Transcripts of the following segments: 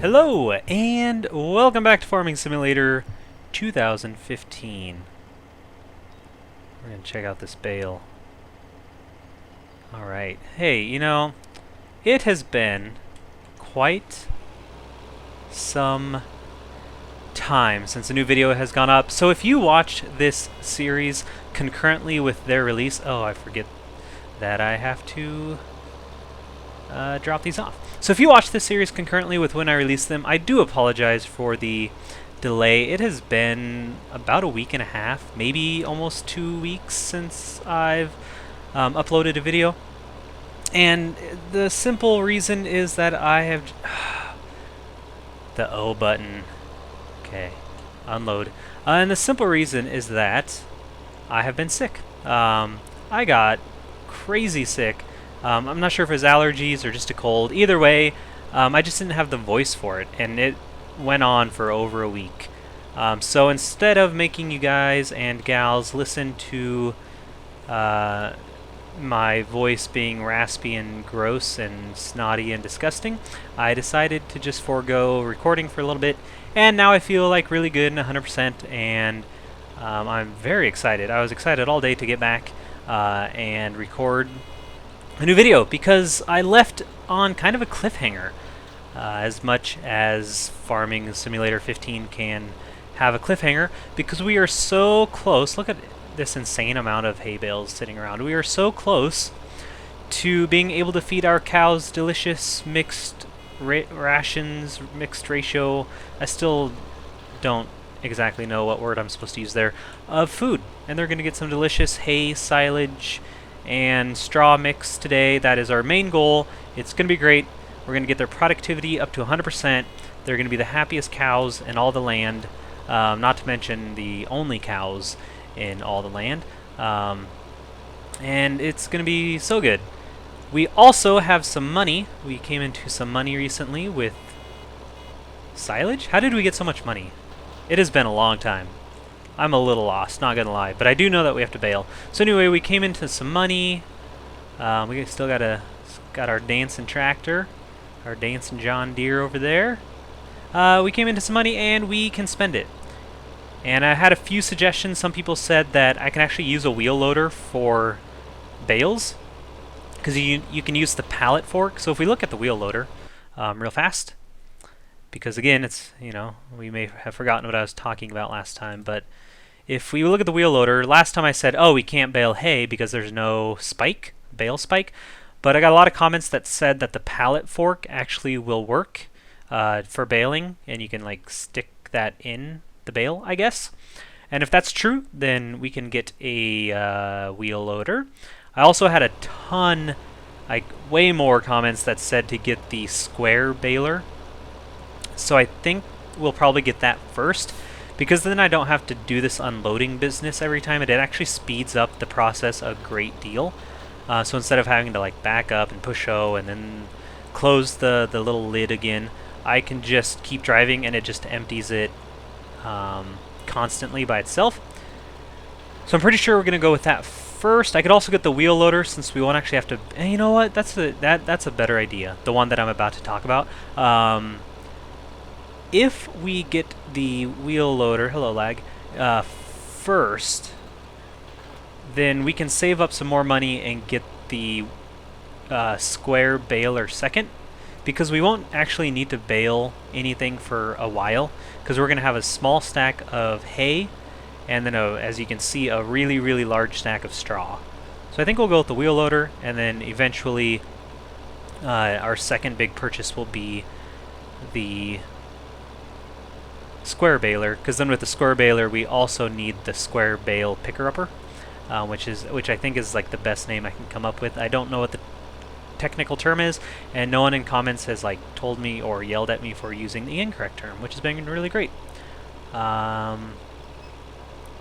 Hello, and welcome back to Farming Simulator 2015. We're going to check out this bale. Alright. Hey, it has been quite some time since a new video has gone up. So if you watched this series concurrently with their release... Oh, I forget that I have to drop these off. So if you watch this series concurrently with when I release them, I do apologize for the delay. It has been about a week and a half, maybe almost 2 weeks since I've uploaded a video. And the simple reason is that I have... the O button. Okay, unload. And the simple reason is that I have been sick. I got crazy sick. I'm not sure if it was allergies or just a cold. Either way, I just didn't have the voice for it, and it went on for over a week. So instead of making you guys and gals listen to my voice being raspy and gross and snotty and disgusting, I decided to just forego recording for a little bit, and now I feel like really good and 100%, and I'm very excited. I was excited all day to get back and record a new video, because I left on kind of a cliffhanger. As much as Farming Simulator 15 can have a cliffhanger, because we are so close. Look at this insane amount of hay bales sitting around. We are so close to being able to feed our cows delicious mixed rations, mixed ratio. I still don't exactly know what word I'm supposed to use there, of food. And they're going to get some delicious hay, silage, and straw mix today. That is our main goal. It's going to be great. We're going to get their productivity up to 100%. They're going to be the happiest cows in all the land, not to mention the only cows in all the land. And it's going to be so good. We also have some money. We came into some money recently with silage. How did we get so much money? It has been a long time. I'm a little lost, not gonna lie, but I do know that we have to bale. So anyway, we came into some money. We still got our dancing tractor, our dancing John Deere over there. We came into some money and we can spend it. And I had a few suggestions. Some people said that I can actually use a wheel loader for bales, because you can use the pallet fork. So if we look at the wheel loader real fast, because again, it's, we may have forgotten what I was talking about last time, but if we look at the wheel loader, last time I said, oh, we can't bale hay because there's no bale spike, but I got a lot of comments that said that the pallet fork actually will work for baling, and you can like stick that in the bale, I guess. And if that's true, then we can get a wheel loader. I also had a ton, like way more comments that said to get the square baler. So I think we'll probably get that first, because then I don't have to do this unloading business every time. It actually speeds up the process a great deal. So instead of having to like back up and push O and then close the little lid again, I can just keep driving and it just empties it constantly by itself. So I'm pretty sure we're going to go with that first. I could also get the wheel loader, since we won't actually have to... And you know what? That's a better idea. The one that I'm about to talk about. If we get the wheel loader, hello lag, first, then we can save up some more money and get the square baler second, because we won't actually need to bale anything for a while, because we're going to have a small stack of hay and then, as you can see, a really, really large stack of straw. So I think we'll go with the wheel loader, and then eventually our second big purchase will be the square baler, because then with the square baler we also need the square bale picker-upper, which I think is like the best name I can come up with. I don't know what the technical term is, and no one in comments has like told me or yelled at me for using the incorrect term, which has been really great.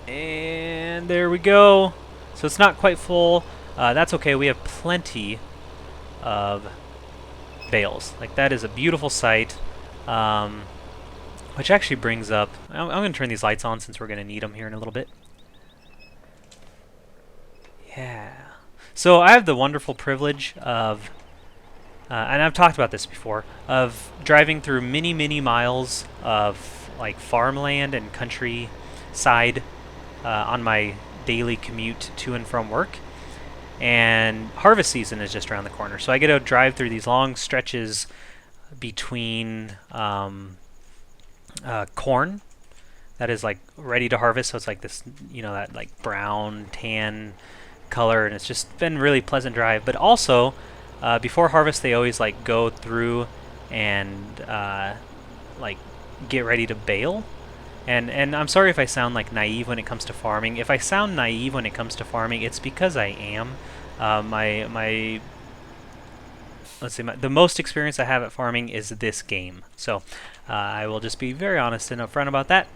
And there we go. So it's not quite full. That's okay. We have plenty of bales. Like, that is a beautiful sight. Which actually brings up... I'm going to turn these lights on since we're going to need them here in a little bit. Yeah. So I have the wonderful privilege of and I've talked about this before, of driving through many miles of like farmland and countryside on my daily commute to and from work. And harvest season is just around the corner, so I get to drive through these long stretches between corn that is like ready to harvest. So it's like this, that like brown tan color, and it's just been really pleasant drive. But also, before harvest, they always like go through and like get ready to bale. And I'm sorry if I sound like naive when it comes to farming. If I sound naive when it comes to farming, it's because I am. The most experience I have at farming is this game. So I will just be very honest and upfront about that.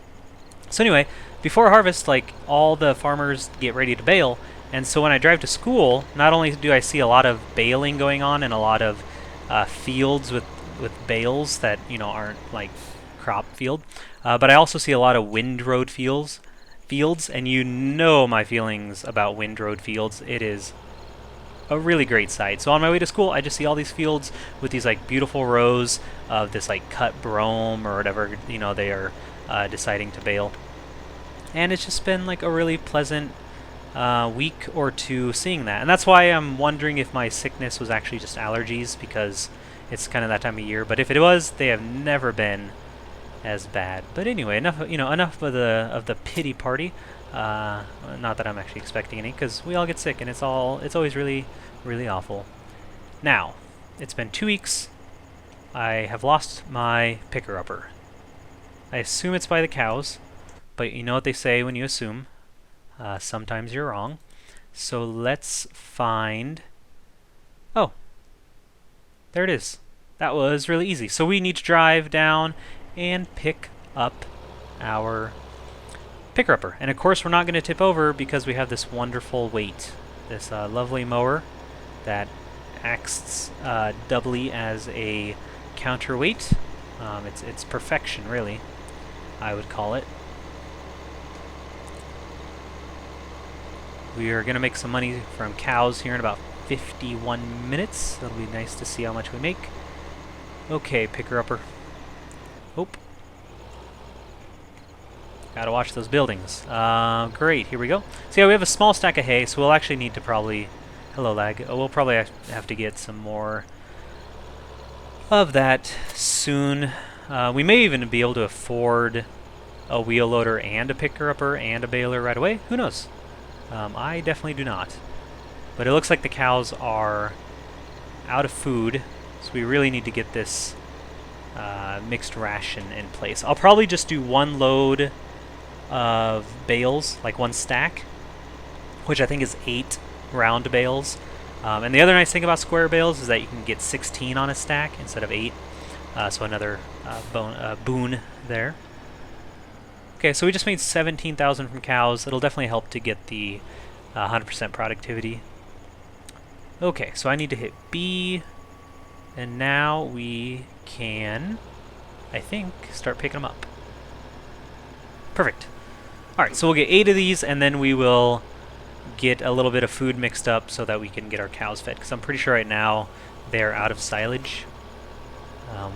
So anyway, before harvest, like all the farmers get ready to bale. And so when I drive to school, not only do I see a lot of baling going on and a lot of fields with bales that aren't like crop field, but I also see a lot of windrowed fields, and my feelings about windrowed fields. It is a really great sight. So on my way to school, I just see all these fields with these like beautiful rows of this like cut brome or whatever they are deciding to bale, and it's just been like a really pleasant week or two seeing that. And that's why I'm wondering if my sickness was actually just allergies, because it's kind of that time of year. But if it was, they have never been as bad. But anyway, enough of the pity party. Not that I'm actually expecting any, because we all get sick, and it's always really awful. Now, it's been 2 weeks. I have lost my picker-upper. I assume it's by the cows, but you know what they say when you assume. Sometimes you're wrong. So let's find... Oh, there it is. That was really easy. So we need to drive down and pick up our picker-upper. And of course we're not going to tip over because we have this wonderful weight. This lovely mower that acts doubly as a counterweight. It's perfection, really, I would call it. We are going to make some money from cows here in about 51 minutes. That'll be nice to see how much we make. Okay, picker-upper. Oop. Gotta watch those buildings. Great, here we go. So yeah, we have a small stack of hay, so we'll actually need to probably... Hello, lag. We'll probably have to get some more of that soon. We may even be able to afford a wheel loader and a picker-upper and a baler right away. Who knows? I definitely do not. But it looks like the cows are out of food, so we really need to get this mixed ration in place. I'll probably just do one load of bales, like one stack, which I think is 8 round bales. And the other nice thing about square bales is that you can get 16 on a stack instead of 8. So another boon there. Okay, so we just made 17,000 from cows. It'll definitely help to get the 100% productivity. Okay, so I need to hit B, and now we can, I think, start picking them up. Perfect. Alright, so we'll get 8 of these, and then we will get a little bit of food mixed up so that we can get our cows fed, because I'm pretty sure right now they're out of silage,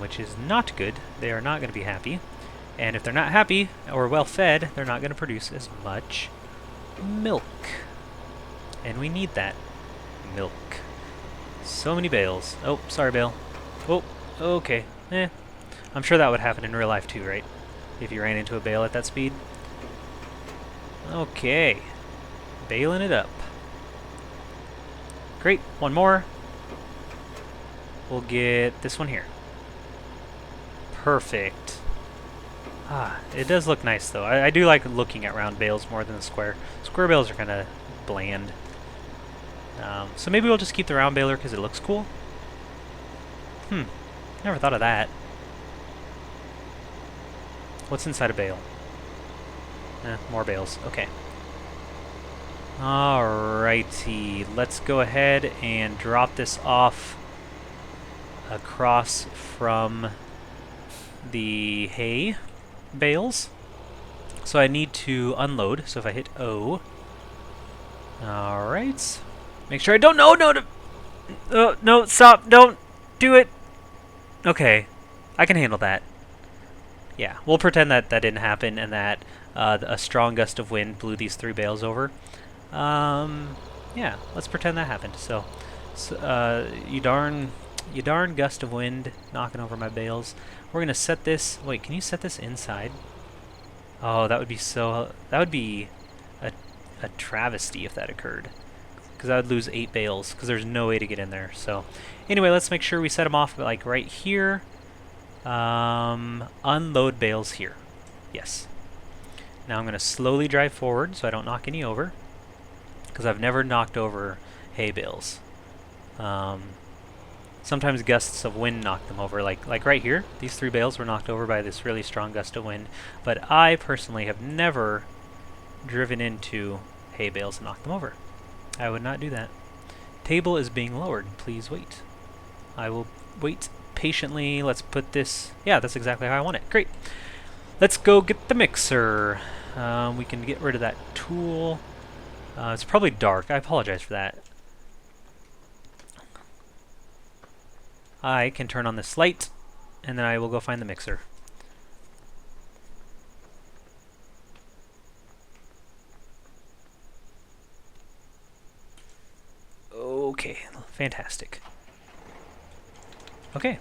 which is not good. They are not going to be happy. And if they're not happy or well fed, they're not going to produce as much milk. And we need that milk. So many bales. Oh, sorry, bale. Oh, okay. I'm sure that would happen in real life too, right? If you ran into a bale at that speed. Okay. Baling it up. Great. One more. We'll get this one here. Perfect. It does look nice, though. I do like looking at round bales more than the square. Square bales are kind of bland. So maybe we'll just keep the round baler because it looks cool. Never thought of that. What's inside a bale? More bales. Okay. Alrighty. Let's go ahead and drop this off across from the hay bales. So I need to unload. So if I hit O. Alright. Make sure I don't... No, stop. Don't. Do it! Okay. I can handle that. Yeah, we'll pretend that that didn't happen and that a strong gust of wind blew these 3 bales over. Yeah, let's pretend that happened. So you darn gust of wind knocking over my bales. We're gonna set this. Wait, can you set this inside? Oh, that would be so. That would be a travesty if that occurred, because I would lose 8 bales because there's no way to get in there. So anyway, let's make sure we set them off like right here. Unload bales here. Yes. Now I'm going to slowly drive forward so I don't knock any over, because I've never knocked over hay bales. Sometimes gusts of wind knock them over, like right here. These 3 bales were knocked over by this really strong gust of wind, but I personally have never driven into hay bales and knocked them over. I would not do that. Table is being lowered. Please wait. I will wait patiently. Let's put this... Yeah, that's exactly how I want it. Great. Let's go get the mixer. We can get rid of that tool. It's probably dark. I apologize for that. I can turn on this light, and then I will go find the mixer. Okay, fantastic. Okay.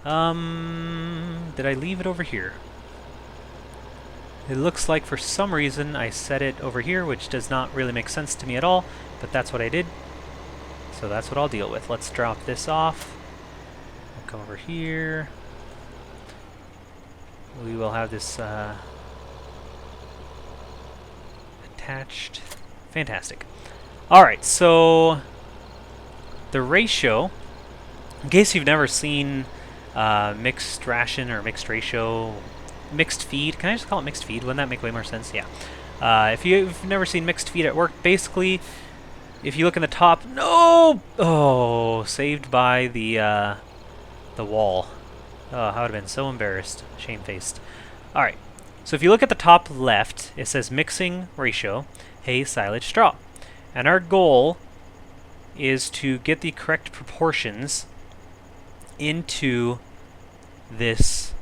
Did I leave it over here? It looks like for some reason I set it over here, which does not really make sense to me at all, but that's what I did. So that's what I'll deal with. Let's drop this off. We'll come over here. We will have this attached. Fantastic. Alright, so the ratio, in case you've never seen mixed ration or mixed ratio, mixed feed, can I just call it mixed feed? Wouldn't that make way more sense? Yeah. If you've never seen mixed feed at work, basically, if you look in the top, no! Oh, saved by the wall. Oh, I would have been so embarrassed, shamefaced. Alright, so if you look at the top left, it says mixing ratio, hay, silage, straw. And our goal is to get the correct proportions into this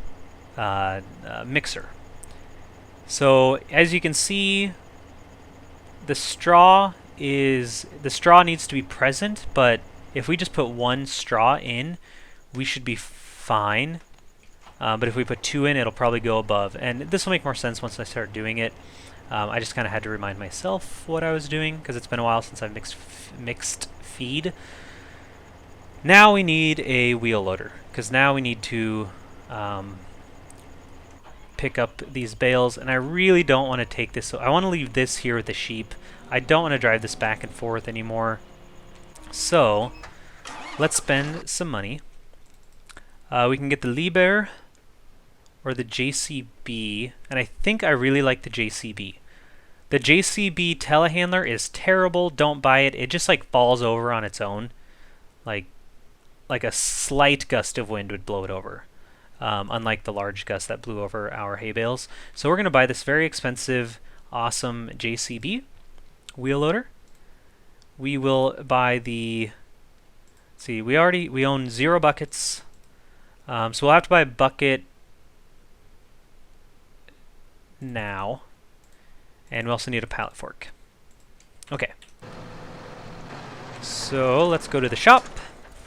mixer. So as you can see, the straw needs to be present, but if we just put 1 straw in, we should be fine. But if we put 2 in, it'll probably go above. And this will make more sense once I start doing it. I just kind of had to remind myself what I was doing, because it's been a while since I've mixed feed. Now we need a wheel loader, because now we need to pick up these bales, and I really don't want to take this. So I want to leave this here with the sheep. I don't want to drive this back and forth anymore. So let's spend some money. We can get the Liebherr or the JCB, and I think I really like the JCB. The JCB telehandler is terrible. Don't buy it. It just like falls over on its own. Like a slight gust of wind would blow it over. Unlike the large gust that blew over our hay bales. So we're going to buy this very expensive, awesome JCB wheel loader. We will buy the... See, we own 0 buckets. So we'll have to buy a bucket now. And we also need a pallet fork. Okay. So let's go to the shop.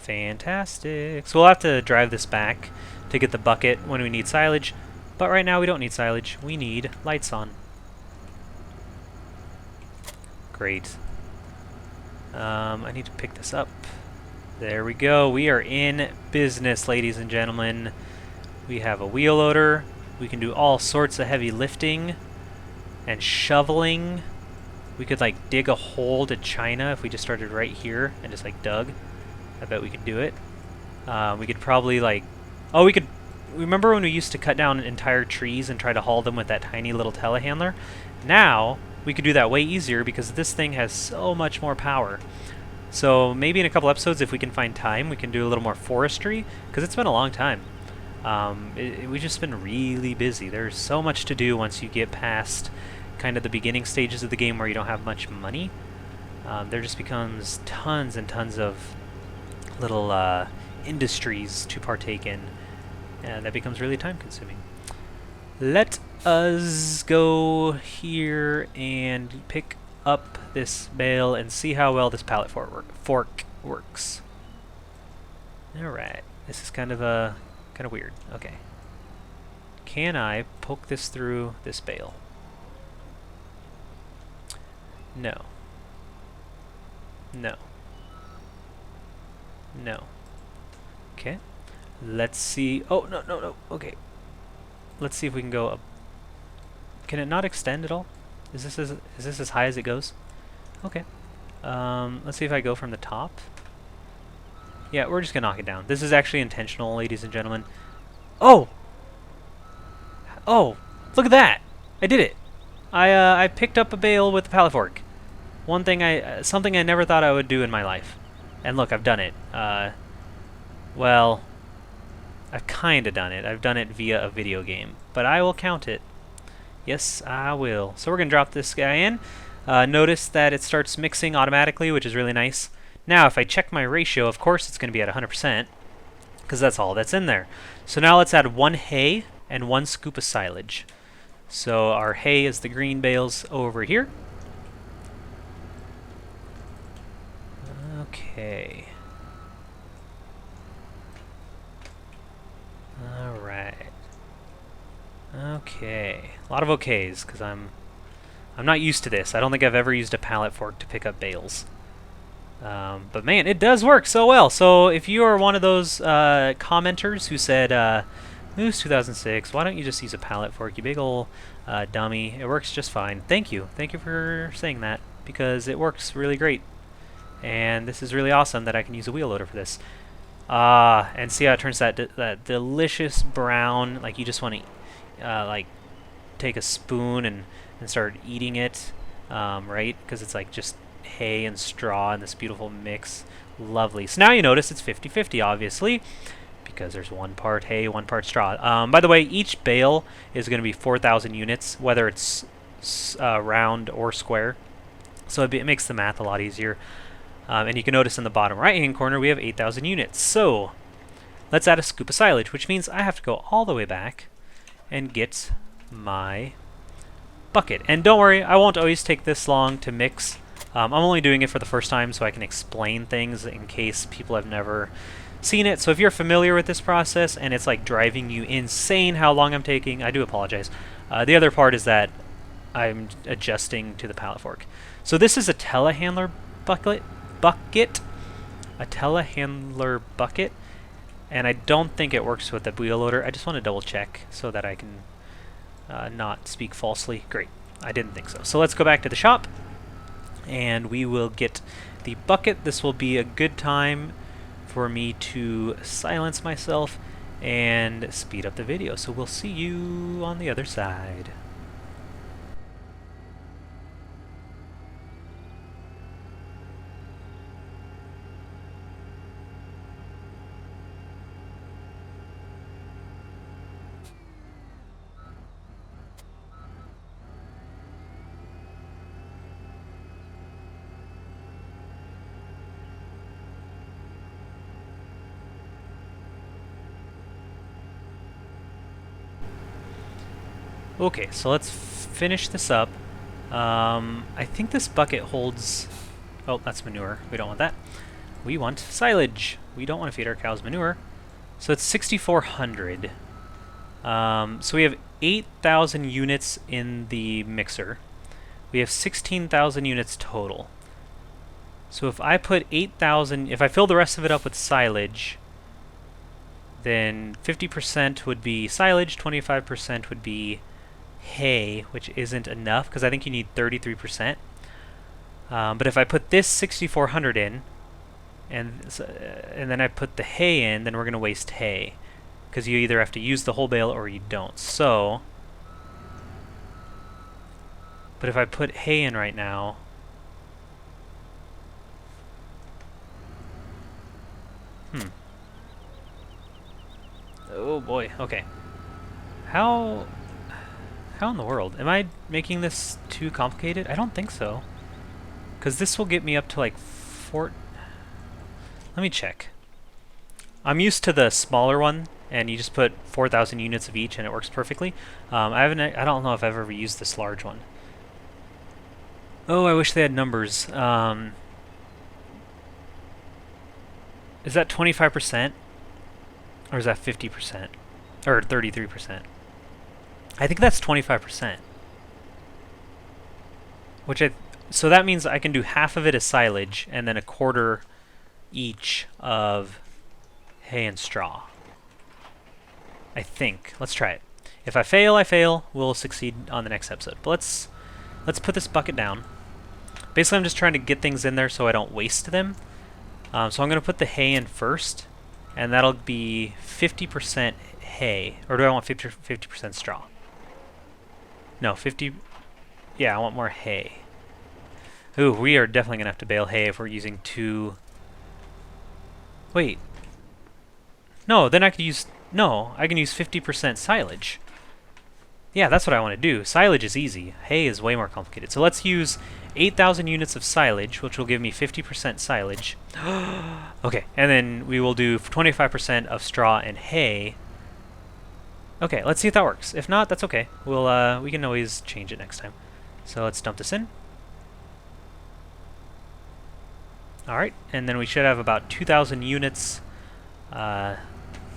Fantastic. So we'll have to drive this back to get the bucket when we need silage. But right now we don't need silage. We need lights on. Great. I need to pick this up. There we go. We are in business, ladies and gentlemen. We have a wheel loader. We can do all sorts of heavy lifting and shoveling. We could like dig a hole to China if we just started right here and just like dug. I bet we could do it. We could probably like... Oh, we could... Remember when we used to cut down entire trees and try to haul them with that tiny little telehandler? Now, we could do that way easier because this thing has so much more power. So maybe in a couple episodes, if we can find time, we can do a little more forestry, because it's been a long time. We've just been really busy. There's so much to do once you get past kind of the beginning stages of the game where you don't have much money. There just becomes tons and tons of little industries to partake in. And that becomes really time consuming. Let us go here and pick up this bale and see how well this pallet fork works. Alright, this is kind of weird. Okay. Can I poke this through this bale? No. No. No. Okay. Let's see. Oh, no, no, no. Okay. Let's see if we can go up. Can it not extend at all? Is this as high as it goes? Okay. Let's see if I go from the top. Yeah, we're just gonna knock it down. This is actually intentional, ladies and gentlemen. Oh! Oh! Look at that! I did it! I picked up a bale with the pallet fork. Something I never thought I would do in my life. And look, I've done it. Well, I've kinda done it. I've done it via a video game. But I will count it. Yes, I will. So we're gonna drop this guy in. Notice that it starts mixing automatically, which is really nice. Now, if I check my ratio, of course it's going to be at 100%, because that's all that's in there. So now let's add 1 hay and 1 scoop of silage. So our hay is the green bales over here. Okay. Alright. Okay. A lot of okays, because I'm not used to this. I don't think I've ever used a pallet fork to pick up bales. But man, it does work so well. So if you are one of those commenters who said, Moose 2006, why don't you just use a pallet fork, you big ol' dummy? It works just fine. Thank you. Thank you for saying that, because it works really great. And this is really awesome that I can use a wheel loader for this. And see how it turns that delicious brown, like you just want to like take a spoon and start eating it, right? Because it's like just hay and straw and this beautiful mix. Lovely. So now you notice it's 50-50, obviously, because there's 1 part hay, 1 part straw. By the way, each bale is going to be 4,000 units, whether it's round or square. So it makes the math a lot easier. And you can notice in the bottom right-hand corner we have 8,000 units. So let's add a scoop of silage, which means I have to go all the way back and get my bucket. And don't worry, I won't always take this long to mix. I'm only doing it for the first time so I can explain things in case people have never seen it. So if you're familiar with this process and it's like driving you insane how long I'm taking, I do apologize. The other part is that I'm adjusting to the pallet fork. So this is a telehandler bucket, a telehandler bucket, and I don't think it works with the wheel loader. I just want to double check so that I can not speak falsely. Great, I didn't think so. So let's go back to the shop and we will get the bucket. This will be a good time for me to silence myself and speed up the video. So we'll see you on the other side. Okay, so let's finish this up. I think this bucket holds... Oh, that's manure. We don't want that. We want silage. We don't want to feed our cows manure. So it's 6,400. So we have 8,000 units in the mixer. We have 16,000 units total. So if I put 8,000... If I fill the rest of it up with silage, then 50% would be silage, 25% would be hay, which isn't enough because I think you need 33%. But if I put this 6,400 in, and then I put the hay in, then we're going to waste hay because you either have to use the whole bale or you don't. So, but if I put hay in right now, oh boy, okay. How in the world? Am I making this too complicated? I don't think so. Because this will get me up to like 4... Let me check. I'm used to the smaller one, and you just put 4,000 units of each, and it works perfectly. I don't know if I've ever used this large one. Oh, I wish they had numbers. Is that 25%? Or is that 50%? Or 33%? I think that's 25%. So that means I can do half of it as silage, and then a quarter each of hay and straw. I think. Let's try it. If I fail, I fail. We'll succeed on the next episode. But let's put this bucket down. Basically, I'm just trying to get things in there so I don't waste them. So I'm going to put the hay in first, and that'll be 50% hay. Or do I want 50% straw? No, 50... Yeah, I want more hay. Ooh, we are definitely going to have to bale hay if we're using 2... Wait. No, then I could use... No, I can use 50% silage. Yeah, that's what I want to do. Silage is easy. Hay is way more complicated. So let's use 8,000 units of silage, which will give me 50% silage. Okay, and then we will do 25% of straw and hay. Okay, let's see if that works. If not, that's okay. We can always change it next time. So let's dump this in. Alright, and then we should have about 2,000 units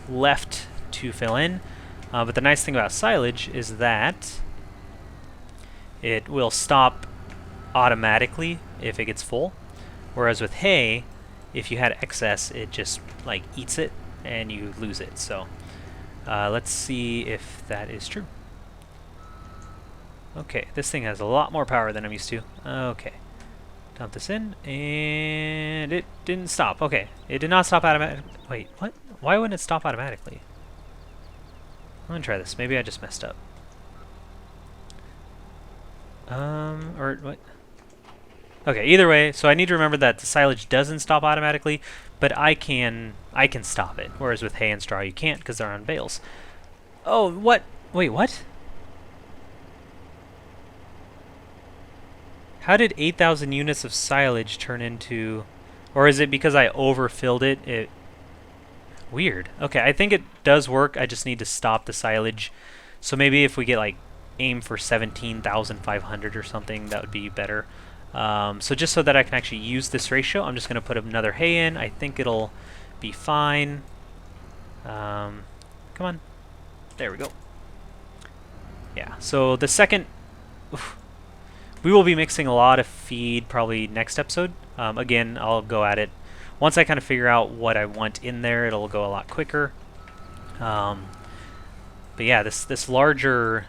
left to fill in. But the nice thing about silage is that it will stop automatically if it gets full. Whereas with hay, if you had excess, it just like eats it and you lose it. So let's see if that is true. Okay, this thing has a lot more power than I'm used to. Okay. Dump this in, and it didn't stop. Okay, it did not stop automatically. Wait, what? Why wouldn't it stop automatically? I'm gonna try this. Maybe I just messed up. Or what? Okay, either way, so I need to remember that the silage doesn't stop automatically, but I can stop it. Whereas with hay and straw, you can't because they're on bales. Oh, what? Wait, what? How did 8,000 units of silage turn into... Or is it because I overfilled it? Weird. Okay, I think it does work. I just need to stop the silage. So maybe if we get, like, aim for 17,500 or something, that would be better. So just so that I can actually use this ratio, I'm just going to put another hay in. I think it'll be fine. Come on. There we go. Yeah, so the second... We will be mixing a lot of feed probably next episode. Again, I'll go at it. Once I kind of figure out what I want in there, it'll go a lot quicker. But yeah, this larger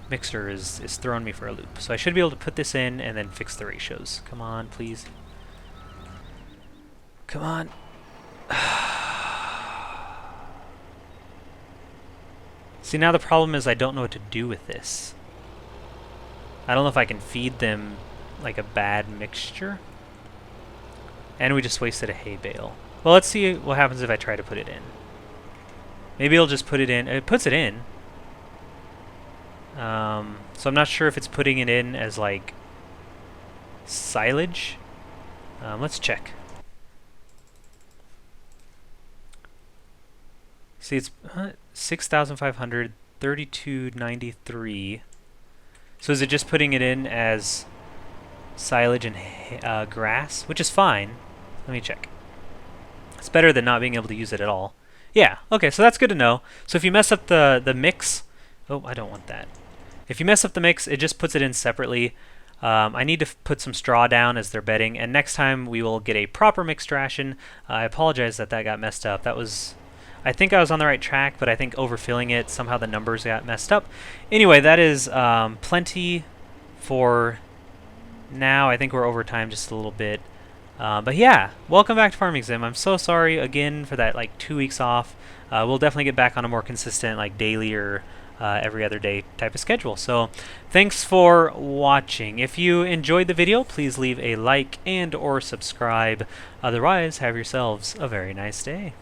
mixer is throwing me for a loop. So I should be able to put this in and then fix the ratios. Come on, please. Come on. See, now the problem is I don't know what to do with this. I don't know if I can feed them like a bad mixture. And we just wasted a hay bale. Well, let's see what happens if I try to put it in. Maybe it'll just put it in. It puts it in. So I'm not sure if it's putting it in as like silage. Let's check. See, it's 6,500, 3293. So is it just putting it in as silage and grass, which is fine. Let me check. It's better than not being able to use it at all. Yeah, okay, so that's good to know. So if you mess up the mix... Oh, I don't want that. If you mess up the mix, it just puts it in separately. I need to put some straw down as they're bedding, and next time we will get a proper mixed ration. I apologize that got messed up. That was... I think I was on the right track, but I think overfilling it, somehow the numbers got messed up. Anyway, that is plenty for now. I think we're over time just a little bit. But yeah, welcome back to Farming Sim. I'm so sorry again for that like 2 weeks off. We'll definitely get back on a more consistent like daily or every other day type of schedule. So thanks for watching. If you enjoyed the video, please leave a like and or subscribe. Otherwise, have yourselves a very nice day.